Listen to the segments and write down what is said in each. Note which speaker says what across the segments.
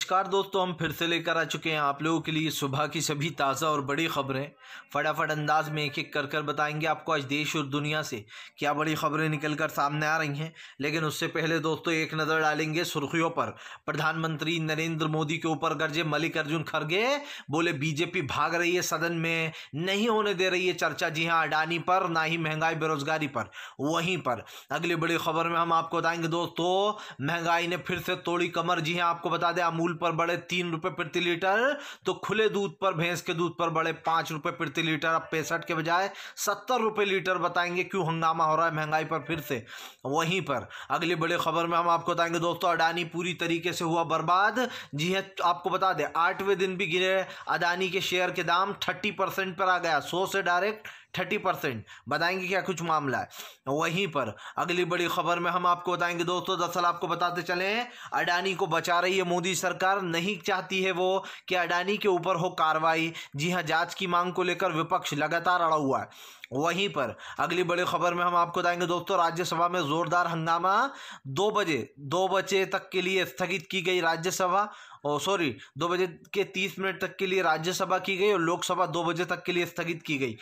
Speaker 1: नमस्कार दोस्तों, हम फिर से लेकर आ चुके हैं आप लोगों के लिए सुबह की सभी ताज़ा और बड़ी खबरें। फटाफट अंदाज में एक एक कर कर बताएंगे आपको आज देश और दुनिया से क्या बड़ी खबरें निकल कर सामने आ रही हैं। लेकिन उससे पहले दोस्तों एक नज़र डालेंगे सुर्खियों पर। प्रधानमंत्री नरेंद्र मोदी के ऊपर गरजे मल्लिकार्जुन खड़गे, बोले बीजेपी भाग रही है सदन में, नहीं होने दे रही है चर्चा। जी हाँ, अडानी पर, ना ही महंगाई बेरोजगारी पर। वहीं पर अगली बड़ी खबर में हम आपको बताएंगे दोस्तों, महंगाई ने फिर से तोड़ी कमर। जी हाँ, आपको बता दें अमूल पर बढ़े 3 रुपए प्रति लीटर, तो खुले दूध पर, भैंस के दूध पर बढ़े 5 रुपए प्रति लीटर, अब 65 के बजाय 70 रुपए लीटर। बताएंगे क्यों हंगामा हो रहा है महंगाई पर फिर से। वहीं पर अगली बड़ी खबर में हम आपको बताएंगे दोस्तों, अडानी पूरी तरीके से हुआ बर्बाद। जी हाँ, आपको बता दें 8वें दिन भी गिरे अडानी के शेयर के दाम, 30% पर आ गया, 100 से डायरेक्ट 30%। बताएंगे क्या कुछ मामला है। वहीं पर अगली बड़ी खबर में हम आपको बताएंगे दोस्तों, दरअसल आपको बताते चले अडानी को बचा रही है मोदी सरकार, नहीं चाहती है वो कि अडानी के ऊपर हो कार्रवाई। जी हां, जांच की मांग को लेकर विपक्ष लगातार अड़ा हुआ है। वहीं पर अगली बड़ी खबर में हम आपको बताएंगे दोस्तों, राज्यसभा में जोरदार हंगामा, 2 बजे तक के लिए स्थगित की गई राज्यसभा, 2 बजे के 30 मिनट तक के लिए राज्यसभा की गई और लोकसभा 2 बजे तक के लिए स्थगित की गई।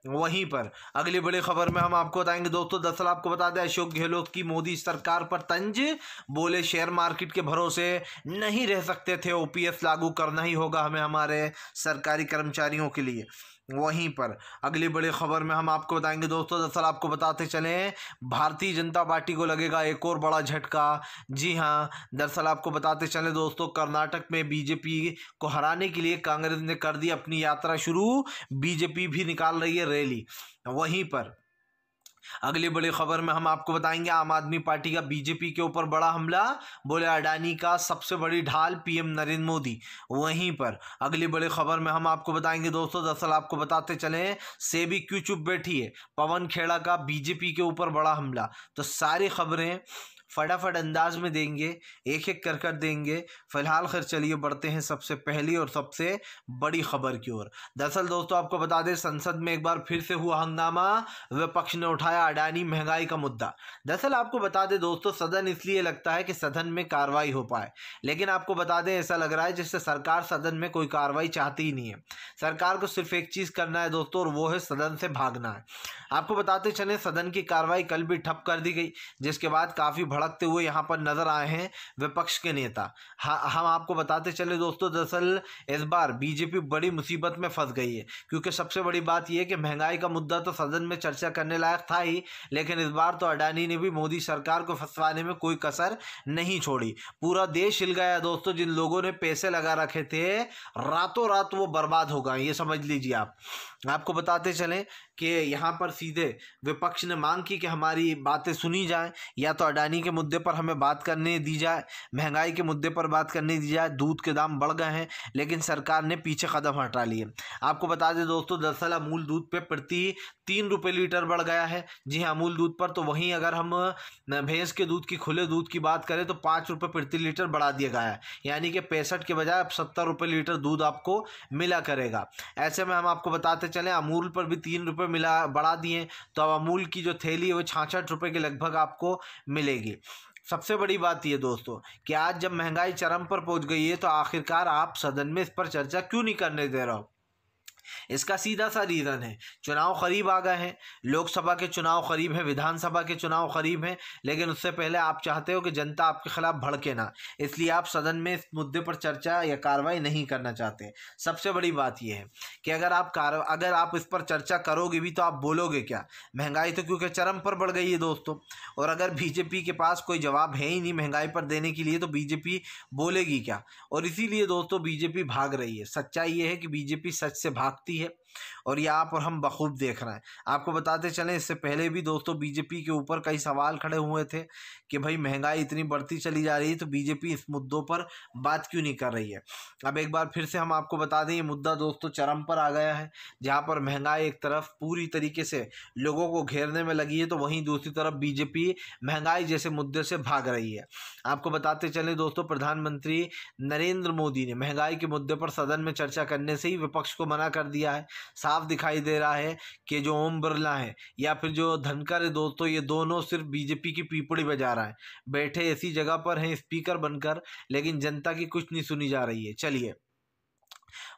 Speaker 1: वहीं पर अगली बड़ी खबर में हम आपको बताएंगे दोस्तों, दरअसल आपको बता दें अशोक गहलोत की मोदी सरकार पर तंज, बोले शेयर मार्केट के भरोसे नहीं रह सकते थे, ओपीएस लागू करना ही होगा हमें हमारे सरकारी कर्मचारियों के लिए। वहीं पर अगली बड़ी खबर में हम आपको बताएंगे दोस्तों, दरअसल आपको बताते चले भारतीय जनता पार्टी को लगेगा एक और बड़ा झटका। जी हां, दरअसल आपको बताते चले दोस्तों, कर्नाटक में बीजेपी को हराने के लिए कांग्रेस ने कर दी अपनी यात्रा शुरू, बीजेपी भी निकाल रही है रैली। वहीं पर अगली बड़ी खबर में हम आपको बताएंगे, आम आदमी पार्टी का बीजेपी के ऊपर बड़ा हमला, बोले अडानी का सबसे बड़ी ढाल पीएम नरेंद्र मोदी। वहीं पर अगली बड़ी खबर में हम आपको बताएंगे दोस्तों, दरअसल आपको बताते चले सेबी क्यों चुप बैठी है, पवन खेड़ा का बीजेपी के ऊपर बड़ा हमला। तो सारी खबरें फटाफट अंदाज में देंगे, एक एक कर देंगे। फिलहाल खैर चलिए बढ़ते हैं सबसे पहली और सबसे बड़ी खबर की ओर। दरअसल दोस्तों आपको बता दें, संसद में एक बार फिर से हुआ हंगामा, विपक्ष ने उठाया अडानी महंगाई का मुद्दा। दरअसल आपको बता दें दोस्तों, सदन इसलिए लगता है कि सदन में कार्रवाई हो पाए, लेकिन आपको बता दें ऐसा लग रहा है जैसे सरकार सदन में कोई कार्रवाई चाहती ही नहीं है। सरकार को सिर्फ एक चीज करना है दोस्तों, और वो है सदन से भागना है। आपको बताते चले सदन की कार्रवाई कल भी ठप कर दी गई, जिसके बाद काफी भड़कते हुए यहां पर नजर आए हैं विपक्ष के नेता। हम आपको बताते चले दोस्तों, दरअसल इस बार बीजेपी बड़ी मुसीबत में फंस गई है, क्योंकि सबसे बड़ी बात यह है कि महंगाई का मुद्दा तो सदन में चर्चा करने लायक था ही, लेकिन इस बार तो अडानी ने भी मोदी सरकार को फंसवाने में कोई कसर नहीं छोड़ी। पूरा देश हिल गया दोस्तों, जिन लोगों ने पैसे लगा रखे थे रातों रात वो बर्बाद हो गए, ये समझ लीजिए आप। आपको बताते चलें कि यहाँ पर सीधे विपक्ष ने मांग की कि हमारी बातें सुनी जाए, या तो अडानी के मुद्दे पर हमें बात करने दी जाए, महंगाई के मुद्दे पर बात करने दी जाए। दूध के दाम बढ़ गए हैं, लेकिन सरकार ने पीछे कदम हटा लिए। आपको बता दें दोस्तों, दरअसल अमूल दूध पे प्रति 3 रुपये लीटर बढ़ गया है। जी हाँ, अमूल दूध पर। तो वहीं अगर हम भैंस के दूध की, खुले दूध की बात करें तो 5 रुपये प्रति लीटर बढ़ा दिया गया है, यानी कि 65 के बजाय अब 70 रुपये लीटर दूध आपको मिला करेगा। ऐसे में हम आपको बताते चले अमूल पर भी 3 रुपये बढ़ा दिए, तो अब अमूल की जो थैली है वो 66 रुपये के लगभग आपको मिलेगी। सबसे बड़ी बात ये दोस्तों कि आज जब महंगाई चरम पर पहुंच गई है, तो आखिरकार आप सदन में इस पर चर्चा क्यों नहीं करने दे रहे हो। इसका सीधा सा रीज़न है, चुनाव करीब आ गए हैं, लोकसभा के चुनाव करीब हैं, विधानसभा के चुनाव करीब हैं, लेकिन उससे पहले आप चाहते हो कि जनता आपके खिलाफ भड़के ना, इसलिए आप सदन में इस मुद्दे पर चर्चा या कार्रवाई नहीं करना चाहते। सबसे बड़ी बात यह है कि अगर आप इस पर चर्चा करोगे भी तो आप बोलोगे क्या। महंगाई तो क्योंकि चरम पर बढ़ गई है दोस्तों, और अगर बीजेपी के पास कोई जवाब है ही नहीं महंगाई पर देने के लिए, तो बीजेपी बोलेगी क्या। और इसीलिए दोस्तों बीजेपी भाग रही है। सच्चाई ये है कि बीजेपी सच से भागती है, और यहाँ पर हम बखूब देख रहे हैं। आपको बताते चलें, इससे पहले भी दोस्तों बीजेपी के ऊपर कई सवाल खड़े हुए थे कि भाई महंगाई इतनी बढ़ती चली जा रही है, तो बीजेपी इस मुद्दों पर बात क्यों नहीं कर रही है। अब एक बार फिर से हम आपको बता दें, ये मुद्दा दोस्तों चरम पर आ गया है, जहाँ पर महंगाई एक तरफ पूरी तरीके से लोगों को घेरने में लगी है, तो वहीं दूसरी तरफ बीजेपी महंगाई जैसे मुद्दे से भाग रही है। आपको बताते चलें दोस्तों, प्रधानमंत्री नरेंद्र मोदी ने महंगाई के मुद्दे पर सदन में चर्चा करने से ही विपक्ष को मना कर दिया है। साफ दिखाई दे रहा है कि जो ओम बिरला है या फिर जो धनखड़ है दोस्तों, ये दोनों सिर्फ बीजेपी की पीपड़ी बजा रहा है, बैठे ऐसी जगह पर हैं स्पीकर बनकर, लेकिन जनता की कुछ नहीं सुनी जा रही है। चलिए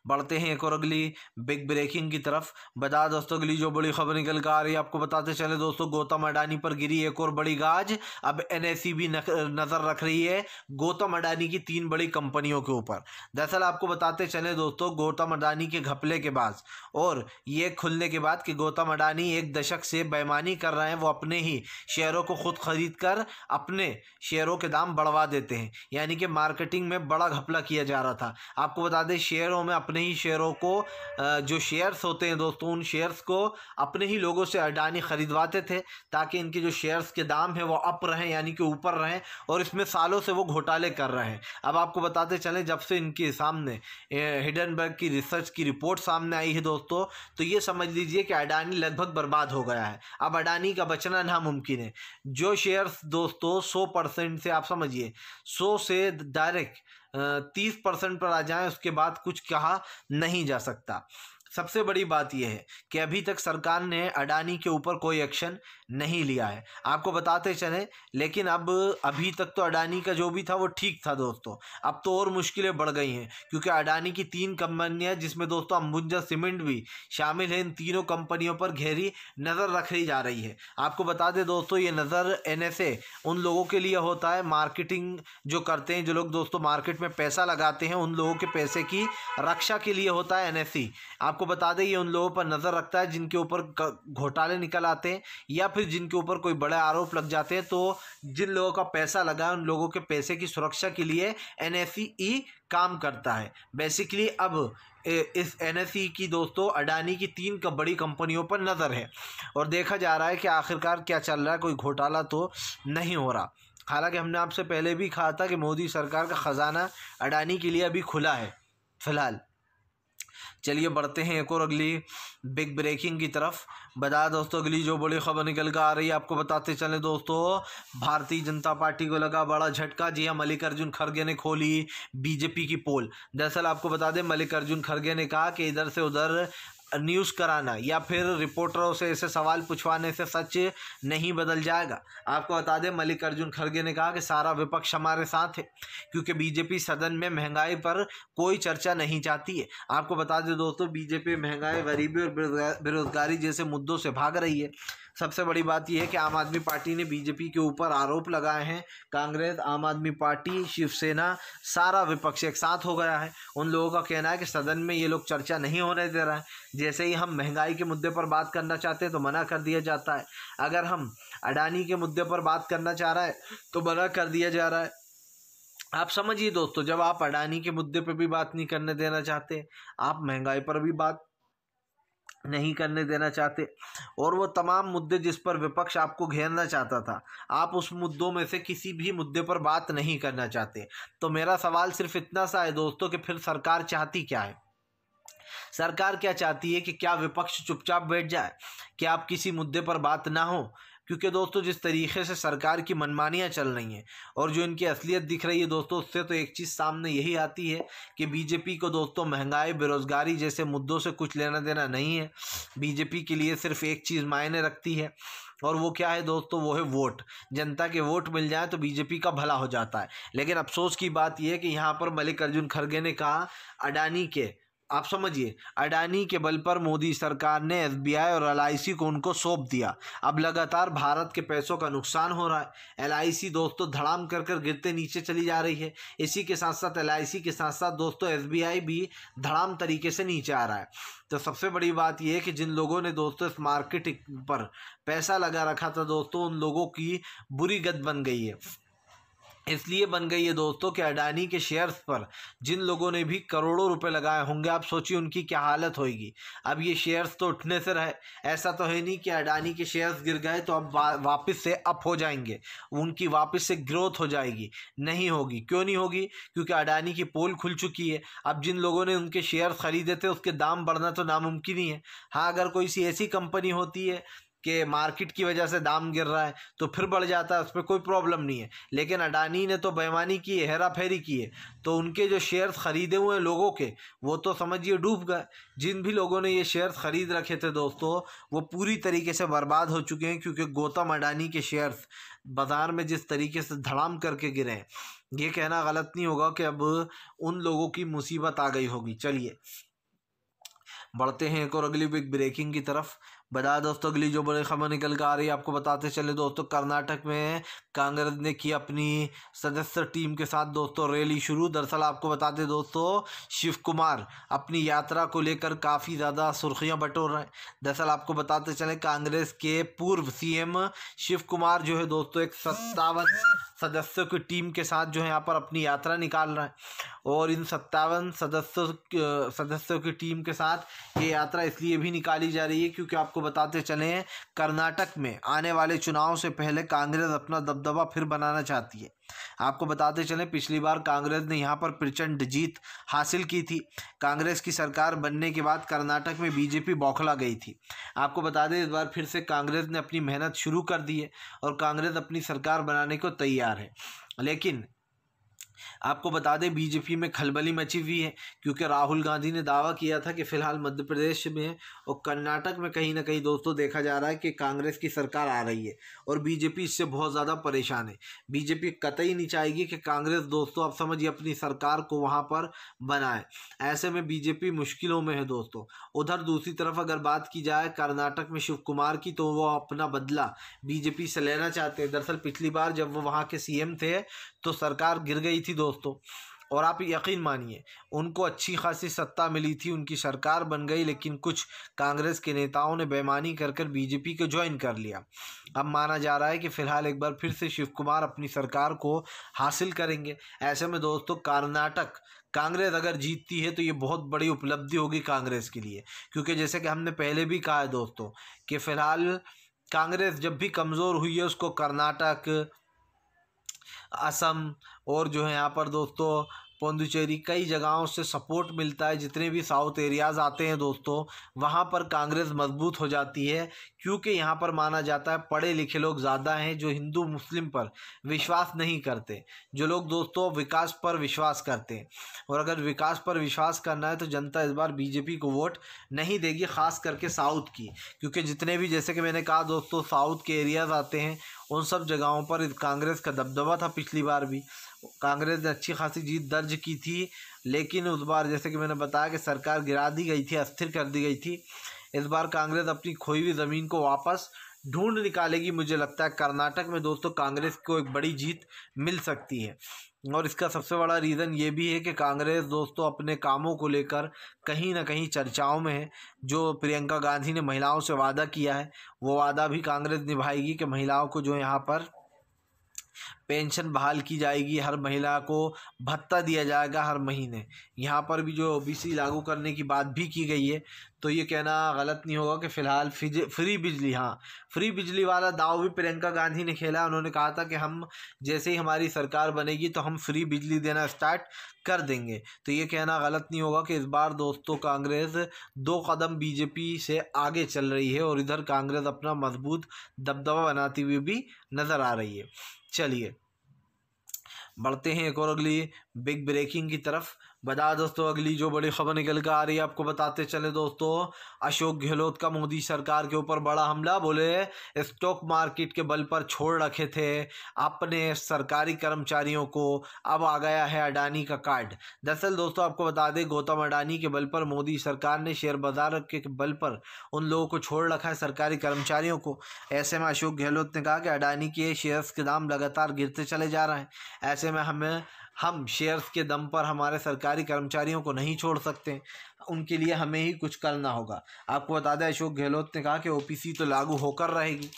Speaker 1: बढ़ते हैं एक और अगली बिग ब्रेकिंग की तरफ। बता दोस्तों अगली जो बड़ी खबर निकल कर आ रही है, आपको बताते चले दोस्तों, गौतम अडानी पर गिरी एक और बड़ी गाज। अब एनएसई भी नजर रख रही है गौतम अडानी की 3 बड़ी कंपनियों के ऊपर। दरअसल आपको बताते चले दोस्तों, गौतम अडानी के घपले के बाद और ये खुलने के बाद कि गौतम अडानी 1 दशक से बेईमानी कर रहे हैं, वो अपने ही शेयरों को खुद खरीद कर अपने शेयरों के दाम बढ़वा देते हैं, यानी कि मार्केटिंग में बड़ा घपला किया जा रहा था। आपको बता दें शेयरों में अपने ही शेयरों को जो शेयर्स होते हैं दोस्तों, उन शेयर्स को अपने ही लोगों से अडानी खरीदवाते थे ताकि इनके जो शेयर्स के दाम है वो अप रहें, यानी कि ऊपर रहें, और इसमें सालों से वो घोटाले कर रहे हैं। अब आपको बताते चलें, जब से इनके सामने हिडनबर्ग की रिसर्च की रिपोर्ट सामने आई है दोस्तों, तो ये समझ लीजिए कि अडानी लगभग बर्बाद हो गया है। अब अडानी का बचना नामुमकिन है। जो शेयर्स दोस्तों 100% से, आप समझिए 100 से डायरेक्ट 30% पर आ जाए, उसके बाद कुछ कहा नहीं जा सकता। सबसे बड़ी बात यह है कि अभी तक सरकार ने अडानी के ऊपर कोई एक्शन नहीं लिया है, आपको बताते चलें, लेकिन अब अभी तक तो अडानी का जो भी था वो ठीक था दोस्तों। अब तो और मुश्किलें बढ़ गई हैं, क्योंकि अडानी की 3 कंपनियां, जिसमें दोस्तों अंबुजा सीमेंट भी शामिल है, इन तीनों कंपनियों पर गहरी नज़र रखी जा रही है। आपको बता दें दोस्तों, ये नज़र एनएसए उन लोगों के लिए होता है, मार्केटिंग जो करते हैं, जो लोग दोस्तों मार्केट में पैसा लगाते हैं, उन लोगों के पैसे की रक्षा के लिए होता है एनएसई। आपको बता दें ये उन लोगों पर नज़र रखता है जिनके ऊपर घोटाले निकल आते हैं या फिर जिनके ऊपर कोई बड़े आरोप लग जाते हैं। तो जिन लोगों का पैसा लगा है, उन लोगों के पैसे की सुरक्षा के लिए एनएसई काम करता है बेसिकली। अब इस एनएसई की दोस्तों अडानी की 3 बड़ी कंपनियों पर नज़र है और देखा जा रहा है कि आखिरकार क्या चल रहा है, कोई घोटाला तो नहीं हो रहा। हालांकि हमने आपसे पहले भी कहा था कि मोदी सरकार का ख़जाना अडानी के लिए अभी खुला है फिलहाल। चलिए बढ़ते हैं एक और अगली बिग ब्रेकिंग की तरफ। बता दोस्तों अगली जो बड़ी खबर निकल कर आ रही है, आपको बताते चलें दोस्तों, भारतीय जनता पार्टी को लगा बड़ा झटका। जी हाँ, मल्लिकार्जुन खड़गे ने खोली बीजेपी की पोल। दरअसल आपको बता दें, मल्लिकार्जुन खड़गे ने कहा कि इधर से उधर न्यूज़ कराना या फिर रिपोर्टरों से ऐसे सवाल पूछवाने से सच नहीं बदल जाएगा। आपको बता दें, मल्लिकार्जुन खड़गे ने कहा कि सारा विपक्ष हमारे साथ है, क्योंकि बीजेपी सदन में महंगाई पर कोई चर्चा नहीं चाहती है। आपको बता दें दोस्तों, बीजेपी महंगाई, गरीबी और बेरोजगारी जैसे मुद्दों से भाग रही है। सबसे बड़ी बात यह है कि आम आदमी पार्टी ने बीजेपी के ऊपर आरोप लगाए हैं। कांग्रेस, आम आदमी पार्टी, शिवसेना, सारा विपक्ष एक साथ हो गया है। उन लोगों का कहना है कि सदन में ये लोग चर्चा नहीं होने दे रहा है। जैसे ही हम महंगाई के मुद्दे पर बात करना चाहते हैं तो मना कर दिया जाता है, अगर हम अडानी के मुद्दे पर बात करना चाह रहा है तो मना कर दिया जा रहा है। आप समझिए दोस्तों, जब आप अडानी के मुद्दे पर भी बात नहीं करने देना चाहते, आप महंगाई पर भी बात नहीं करने देना चाहते, और वो तमाम मुद्दे जिस पर विपक्ष आपको घेरना चाहता था, आप उस मुद्दों में से किसी भी मुद्दे पर बात नहीं करना चाहते, तो मेरा सवाल सिर्फ इतना सा है दोस्तों कि फिर सरकार चाहती क्या है? सरकार क्या चाहती है कि क्या विपक्ष चुपचाप बैठ जाए, कि आप किसी मुद्दे पर बात ना हो? क्योंकि दोस्तों जिस तरीके से सरकार की मनमानियाँ चल रही हैं और जो इनकी असलियत दिख रही है दोस्तों, उससे तो एक चीज़ सामने यही आती है कि बीजेपी को दोस्तों महंगाई, बेरोजगारी जैसे मुद्दों से कुछ लेना देना नहीं है। बीजेपी के लिए सिर्फ एक चीज़ मायने रखती है, और वो क्या है दोस्तों, वो है वोट। जनता के वोट मिल जाए तो बीजेपी का भला हो जाता है। लेकिन अफसोस की बात यह है कि यहाँ पर मल्लिकार्जुन खड़गे ने कहा अडानी के, आप समझिए, अडानी के बल पर मोदी सरकार ने एसबीआई और एलआईसी को उनको सौंप दिया। अब लगातार भारत के पैसों का नुकसान हो रहा है। एलआईसी दोस्तों धड़ाम कर कर गिरते नीचे चली जा रही है। इसी के साथ साथ एलआईसी के साथ साथ दोस्तों एसबीआई भी धड़ाम तरीके से नीचे आ रहा है। तो सबसे बड़ी बात यह है कि जिन लोगों ने दोस्तों इस मार्केट पर पैसा लगा रखा था दोस्तों, उन लोगों की बुरी गत बन गई है। इसलिए बन गई है दोस्तों कि अडानी के शेयर्स पर जिन लोगों ने भी करोड़ों रुपए लगाए होंगे, आप सोचिए उनकी क्या हालत होगी। अब ये शेयर्स तो उठने से रहे, ऐसा तो है नहीं कि अडानी के शेयर्स गिर गए तो अब वापस से अप हो जाएंगे, उनकी वापस से ग्रोथ हो जाएगी। नहीं होगी। क्यों नहीं होगी? क्योंकि अडानी की पोल खुल चुकी है। अब जिन लोगों ने उनके शेयर्स खरीदे थे उसके दाम बढ़ना तो नामुमकिन ही है। हाँ, अगर कोई सी ऐसी कंपनी होती है कि मार्केट की वजह से दाम गिर रहा है तो फिर बढ़ जाता है, उस पर कोई प्रॉब्लम नहीं है। लेकिन अडानी ने तो बेईमानी की है, हेरा फेरी की है, तो उनके जो शेयर्स खरीदे हुए हैं लोगों के, वो तो समझिए डूब गए। जिन भी लोगों ने ये शेयर्स खरीद रखे थे दोस्तों, वो पूरी तरीके से बर्बाद हो चुके हैं, क्योंकि गौतम अडानी के शेयर्स बाज़ार में जिस तरीके से धड़ाम करके गिरे हैं, ये कहना गलत नहीं होगा कि अब उन लोगों की मुसीबत आ गई होगी। चलिए बढ़ते हैं एक और अगली बिग ब्रेकिंग की तरफ। बता दोस्तों अगली जो बड़ी खबर निकल कर आ रही है, आपको बताते चले दोस्तों, कर्नाटक में कांग्रेस ने की अपनी सदस्य टीम के साथ दोस्तों रैली शुरू। दरअसल आपको बताते दोस्तों, शिव कुमार अपनी यात्रा को लेकर काफ़ी ज़्यादा सुर्खियां बटोर रहे हैं। दरअसल आपको बताते चले, कांग्रेस के पूर्व सीएम शिव कुमार जो है दोस्तों, एक 57 सदस्यों की टीम के साथ जो है यहाँ पर अपनी यात्रा निकाल रहा है। और इन 57 सदस्यों की टीम के साथ ये यात्रा इसलिए भी निकाली जा रही है क्योंकि आपको बताते चले, कर्नाटक में आने वाले चुनाव से पहले कांग्रेस अपना दबदबा फिर बनाना चाहती है। आपको बताते चले, पिछली बार कांग्रेस ने यहाँ पर प्रचंड जीत हासिल की थी। कांग्रेस की सरकार बनने के बाद कर्नाटक में बीजेपी बौखला गई थी। आपको बता दें, इस बार फिर से कांग्रेस ने अपनी मेहनत शुरू कर दी है और कांग्रेस अपनी सरकार बनाने को तैयार है। लेकिन आपको बता दें, बीजेपी में खलबली मची हुई है, क्योंकि राहुल गांधी ने दावा किया था कि फिलहाल मध्य प्रदेश में और कर्नाटक में कहीं ना कहीं दोस्तों देखा जा रहा है कि कांग्रेस की सरकार आ रही है और बीजेपी इससे बहुत ज़्यादा परेशान है। बीजेपी कतई नहीं चाहेगी कि कांग्रेस दोस्तों आप समझिए अपनी सरकार को वहाँ पर बनाए। ऐसे में बीजेपी मुश्किलों में है दोस्तों। उधर दूसरी तरफ अगर बात की जाए कर्नाटक में शिव कुमार की, तो वो अपना बदला बीजेपी से लेना चाहते हैं। दरअसल पिछली बार जब वो वहाँ के सीएम थे तो सरकार गिर गई थी दोस्तों, और आप यकीन मानिए उनको अच्छी खासी सत्ता मिली थी, उनकी सरकार बन गई, लेकिन कुछ कांग्रेस के नेताओं ने बेईमानी कर बीजेपी को ज्वाइन कर लिया। अब माना जा रहा है कि फिलहाल एक बार फिर से शिव कुमार अपनी सरकार को हासिल करेंगे। ऐसे में दोस्तों कर्नाटक कांग्रेस अगर जीतती है तो ये बहुत बड़ी उपलब्धि होगी कांग्रेस के लिए, क्योंकि जैसे कि हमने पहले भी कहा है दोस्तों कि फिलहाल कांग्रेस जब भी कमज़ोर हुई है उसको कर्नाटक, असम और जो है यहाँ पर दोस्तों पौंडुचेरी, कई जगहों से सपोर्ट मिलता है। जितने भी साउथ एरियाज़ आते हैं दोस्तों, वहाँ पर कांग्रेस मजबूत हो जाती है, क्योंकि यहाँ पर माना जाता है पढ़े लिखे लोग ज़्यादा हैं जो हिंदू मुस्लिम पर विश्वास नहीं करते, जो लोग दोस्तों विकास पर विश्वास करते हैं। और अगर विकास पर विश्वास करना है तो जनता इस बार बीजेपी को वोट नहीं देगी, ख़ास करके साउथ की, क्योंकि जितने भी जैसे कि मैंने कहा दोस्तों साउथ के एरियाज़ आते हैं, उन सब जगहों पर कांग्रेस का दबदबा था। पिछली बार भी कांग्रेस ने अच्छी खासी जीत दर्ज की थी, लेकिन उस बार जैसे कि मैंने बताया कि सरकार गिरा दी गई थी, अस्थिर कर दी गई थी। इस बार कांग्रेस अपनी खोई हुई ज़मीन को वापस ढूंढ निकालेगी। मुझे लगता है कर्नाटक में दोस्तों कांग्रेस को एक बड़ी जीत मिल सकती है, और इसका सबसे बड़ा रीज़न ये भी है कि कांग्रेस दोस्तों अपने कामों को लेकर कहीं ना कहीं चर्चाओं में है। जो प्रियंका गांधी ने महिलाओं से वादा किया है, वो वादा भी कांग्रेस निभाएगी कि महिलाओं को जो यहाँ पर पेंशन बहाल की जाएगी, हर महिला को भत्ता दिया जाएगा हर महीने। यहाँ पर भी जो ओबीसी लागू करने की बात भी की गई है, तो ये कहना गलत नहीं होगा कि फ़िलहाल फ्री बिजली, हाँ फ्री बिजली वाला दाव भी प्रियंका गांधी ने खेला। उन्होंने कहा था कि हम जैसे ही हमारी सरकार बनेगी तो हम फ्री बिजली देना स्टार्ट कर देंगे। तो ये कहना गलत नहीं होगा कि इस बार दोस्तों कांग्रेस 2 कदम बीजेपी से आगे चल रही है, और इधर कांग्रेस अपना मजबूत दबदबा बनाती हुई भी नज़र आ रही है। चलिए बढ़ते हैं एक और अगली बिग ब्रेकिंग की तरफ। बता दोस्तों अगली जो बड़ी खबर निकल कर आ रही है, आपको बताते चले दोस्तों, अशोक गहलोत का मोदी सरकार के ऊपर बड़ा हमला। बोले स्टॉक मार्केट के बल पर छोड़ रखे थे अपने सरकारी कर्मचारियों को, अब आ गया है अडानी का कार्ड। दरअसल दोस्तों आपको बता दें, गौतम अडानी के बल पर मोदी सरकार ने शेयर बाजार के बल पर उन लोगों को छोड़ रखा है, सरकारी कर्मचारियों को। ऐसे में अशोक गहलोत ने कहा कि अडानी के शेयर्स के दाम लगातार गिरते चले जा रहे हैं, ऐसे में हम शेयर्स के दम पर हमारे सरकारी कर्मचारियों को नहीं छोड़ सकते, उनके लिए हमें ही कुछ करना होगा। आपको बता दें अशोक गहलोत ने कहा कि ओपीसी तो लागू होकर रहेगी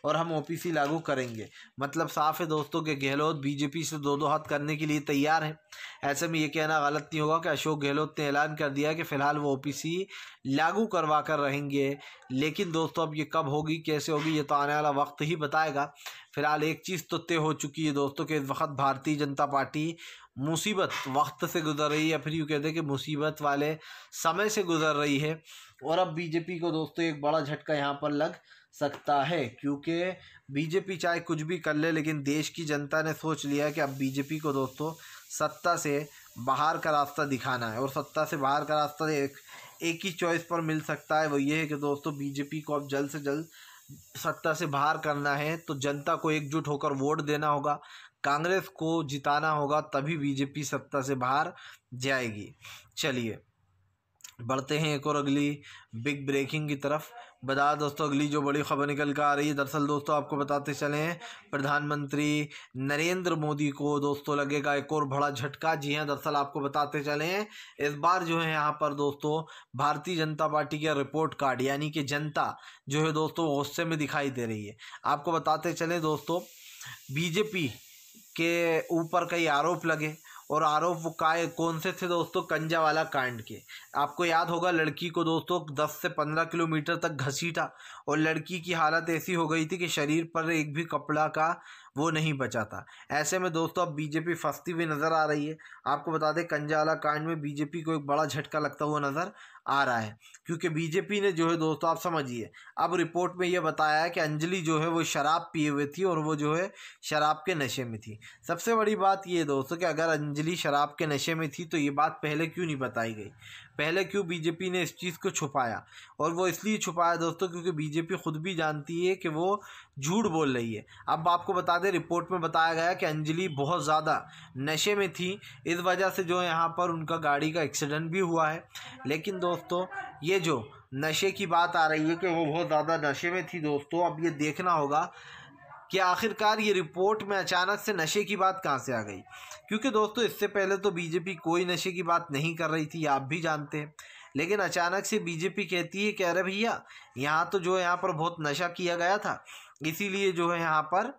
Speaker 1: और हम ओपीसी लागू करेंगे। मतलब साफ है दोस्तों कि गहलोत बीजेपी से दो हाथ करने के लिए तैयार हैं। ऐसे में ये कहना गलत नहीं होगा कि अशोक गहलोत ने ऐलान कर दिया कि फ़िलहाल वो ओपीसी लागू करवा कर रहेंगे। लेकिन दोस्तों अब ये कब होगी, कैसे होगी, ये तो आने वाला वक्त ही बताएगा। फिलहाल एक चीज़ तो तय हो चुकी है दोस्तों कि इस वक्त भारतीय जनता पार्टी मुसीबत वक्त से गुजर रही है, या फिर यूँ कहते हैं कि मुसीबत वाले समय से गुजर रही है। और अब बीजेपी को दोस्तों एक बड़ा झटका यहाँ पर लग सकता है, क्योंकि बीजेपी चाहे कुछ भी कर ले, लेकिन देश की जनता ने सोच लिया है कि अब बीजेपी को दोस्तों सत्ता से बाहर का रास्ता दिखाना है। और सत्ता से बाहर का रास्ता एक ही चॉइस पर मिल सकता है, वो ये है कि दोस्तों बीजेपी को अब जल्द से जल्द सत्ता से बाहर करना है। तो जनता को एकजुट होकर वोट देना होगा, कांग्रेस को जिताना होगा, तभी बीजेपी सत्ता से बाहर जाएगी। चलिए बढ़ते हैं एक और अगली बिग ब्रेकिंग की तरफ। बता दोस्तों अगली जो बड़ी खबर निकल कर आ रही है, दरअसल दोस्तों आपको बताते चले हैं प्रधानमंत्री नरेंद्र मोदी को दोस्तों लगेगा एक और बड़ा झटका। जी हाँ, दरअसल आपको बताते चले हैं इस बार जो है यहाँ पर दोस्तों भारतीय जनता पार्टी का रिपोर्ट कार्ड यानी कि जनता जो है दोस्तों गुस्से में दिखाई दे रही है। आपको बताते चले दोस्तों बीजेपी के ऊपर कई आरोप लगे, और आरोप वो कौन से थे दोस्तों? कंजावाला कांड के। आपको याद होगा लड़की को दोस्तों 10 से 15 किलोमीटर तक घसीटा, और लड़की की हालत ऐसी हो गई थी कि शरीर पर एक भी कपड़ा का वो नहीं बचा था। ऐसे में दोस्तों अब बीजेपी फंसती हुई नज़र आ रही है। आपको बता दें कंजावाला कांड में बीजेपी को एक बड़ा झटका लगता हुआ नज़र आ रहा है, क्योंकि बीजेपी ने जो है दोस्तों आप समझिए अब रिपोर्ट में ये बताया है कि अंजलि जो है वो शराब पिए हुए थी, और वो जो है शराब के नशे में थी। सबसे बड़ी बात ये है दोस्तों कि अगर अंजलि शराब के नशे में थी तो ये बात पहले क्यों नहीं बताई गई? पहले क्यों बीजेपी ने इस चीज़ को छुपाया? और वो इसलिए छुपाया दोस्तों क्योंकि बीजेपी खुद भी जानती है कि वो झूठ बोल रही है। अब आपको बता दें रिपोर्ट में बताया गया कि अंजलि बहुत ज़्यादा नशे में थी, इस वजह से जो यहाँ पर उनका गाड़ी का एक्सीडेंट भी हुआ है। लेकिन दोस्तों ये जो नशे की बात आ रही है कि वो बहुत ज़्यादा नशे में थी दोस्तों, अब ये देखना होगा कि आखिरकार ये रिपोर्ट में अचानक से नशे की बात कहाँ से आ गई। क्योंकि दोस्तों इससे पहले तो बीजेपी कोई नशे की बात नहीं कर रही थी, आप भी जानते हैं। लेकिन अचानक से बीजेपी कहती है कि अरे भैया यहाँ तो जो है यहाँ पर बहुत नशा किया गया था, इसीलिए जो है यहाँ पर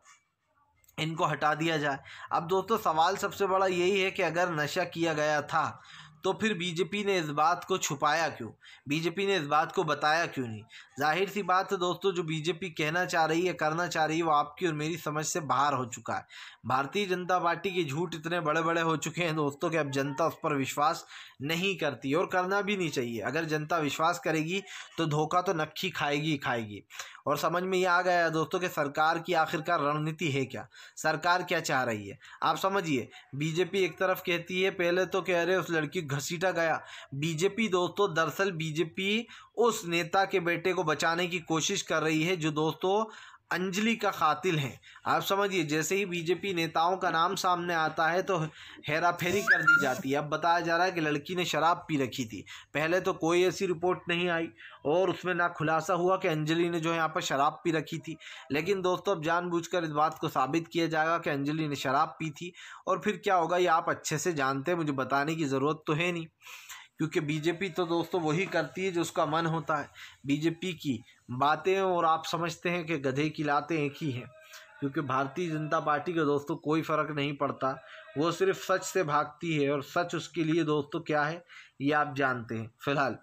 Speaker 1: इनको हटा दिया जाए। अब दोस्तों सवाल सबसे बड़ा यही है कि अगर नशा किया गया था तो फिर बीजेपी ने इस बात को छुपाया क्यों? बीजेपी ने इस बात को बताया क्यों नहीं? जाहिर सी बात है दोस्तों जो बीजेपी कहना चाह रही है, करना चाह रही है, वो आपकी और मेरी समझ से बाहर हो चुका है। भारतीय जनता पार्टी के झूठ इतने बड़े बड़े हो चुके हैं दोस्तों कि अब जनता उस पर विश्वास नहीं करती, और करना भी नहीं चाहिए। अगर जनता विश्वास करेगी तो धोखा तो नक्की खाएगी ही खाएगी। और समझ में ये आ गया है दोस्तों कि सरकार की आखिरकार रणनीति है क्या, सरकार क्या चाह रही है। आप समझिए बीजेपी एक तरफ कहती है, पहले तो कह रहे उस लड़की को घसीटा गया। बीजेपी दोस्तों दरअसल बीजेपी उस नेता के बेटे को बचाने की कोशिश कर रही है जो दोस्तों अंजलि का कातिल है। आप समझिए जैसे ही बीजेपी नेताओं का नाम सामने आता है तो हेराफेरी कर दी जाती है। अब बताया जा रहा है कि लड़की ने शराब पी रखी थी। पहले तो कोई ऐसी रिपोर्ट नहीं आई और उसमें ना खुलासा हुआ कि अंजलि ने जो है यहाँ पर शराब पी रखी थी। लेकिन दोस्तों अब जानबूझकर इस बात को साबित किया जाएगा कि अंजलि ने शराब पी थी, और फिर क्या होगा ये आप अच्छे से जानते हैं, मुझे बताने की ज़रूरत तो है नहीं। क्योंकि बीजेपी तो दोस्तों वही करती है जो उसका मन होता है। बीजेपी की बातें और आप समझते हैं कि गधे की लातें एक ही हैं। क्योंकि भारतीय जनता पार्टी का दोस्तों कोई फ़र्क नहीं पड़ता, वो सिर्फ सच से भागती है, और सच उसके लिए दोस्तों क्या है ये आप जानते हैं। फिलहाल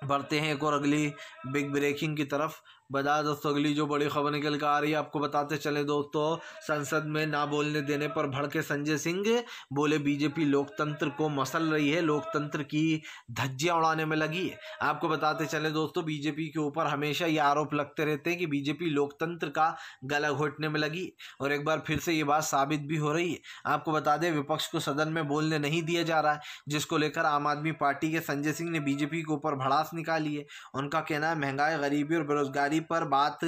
Speaker 1: बढ़ते हैं एक और अगली बिग ब्रेकिंग की तरफ। बता दोस्तों अगली जो बड़ी खबर निकल कर आ रही है, आपको बताते चले दोस्तों संसद में ना बोलने देने पर भड़के संजय सिंह, बोले बीजेपी लोकतंत्र को मसल रही है, लोकतंत्र की धज्जियां उड़ाने में लगी है। आपको बताते चले दोस्तों बीजेपी के ऊपर हमेशा ये आरोप लगते रहते हैं कि बीजेपी लोकतंत्र का गला घोटने में लगी, और एक बार फिर से ये बात साबित भी हो रही है। आपको बता दें विपक्ष को सदन में बोलने नहीं दिया जा रहा है, जिसको लेकर आम आदमी पार्टी के संजय सिंह ने बीजेपी के ऊपर भड़ास निकाली है। उनका कहना है महंगाई, गरीबी और बेरोजगारी पर बात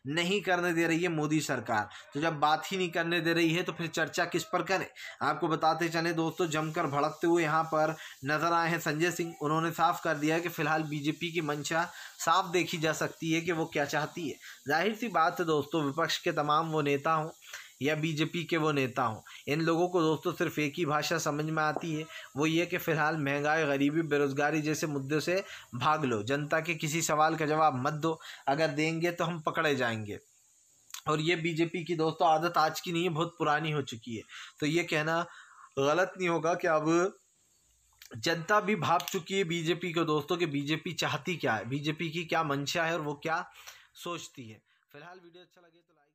Speaker 1: नहीं करने दे रही है मोदी सरकार। तो जब बात ही नहीं करने दे रही है तो फिर चर्चा किस पर करें। आपको बताते चले दोस्तों जमकर भड़कते हुए यहाँ पर नजर आए हैं संजय सिंह। उन्होंने साफ कर दिया है कि फिलहाल बीजेपी की मंशा साफ देखी जा सकती है कि वो क्या चाहती है। जाहिर सी बात है दोस्तों विपक्ष के तमाम वो नेता हों या बीजेपी के वो नेता हों, इन लोगों को दोस्तों सिर्फ एक ही भाषा समझ में आती है, वो ये कि फ़िलहाल महंगाई, गरीबी, बेरोज़गारी जैसे मुद्दों से भाग लो, जनता के किसी सवाल का जवाब मत दो, अगर देंगे तो हम पकड़े जाएंगे। और ये बीजेपी की दोस्तों आदत आज की नहीं है, बहुत पुरानी हो चुकी है। तो ये कहना गलत नहीं होगा कि अब जनता भी भाप चुकी है बीजेपी को दोस्तों कि बीजेपी चाहती क्या है, बीजेपी की क्या मंशा है और वो क्या सोचती है। फिलहाल वीडियो अच्छा लगे तो लाइक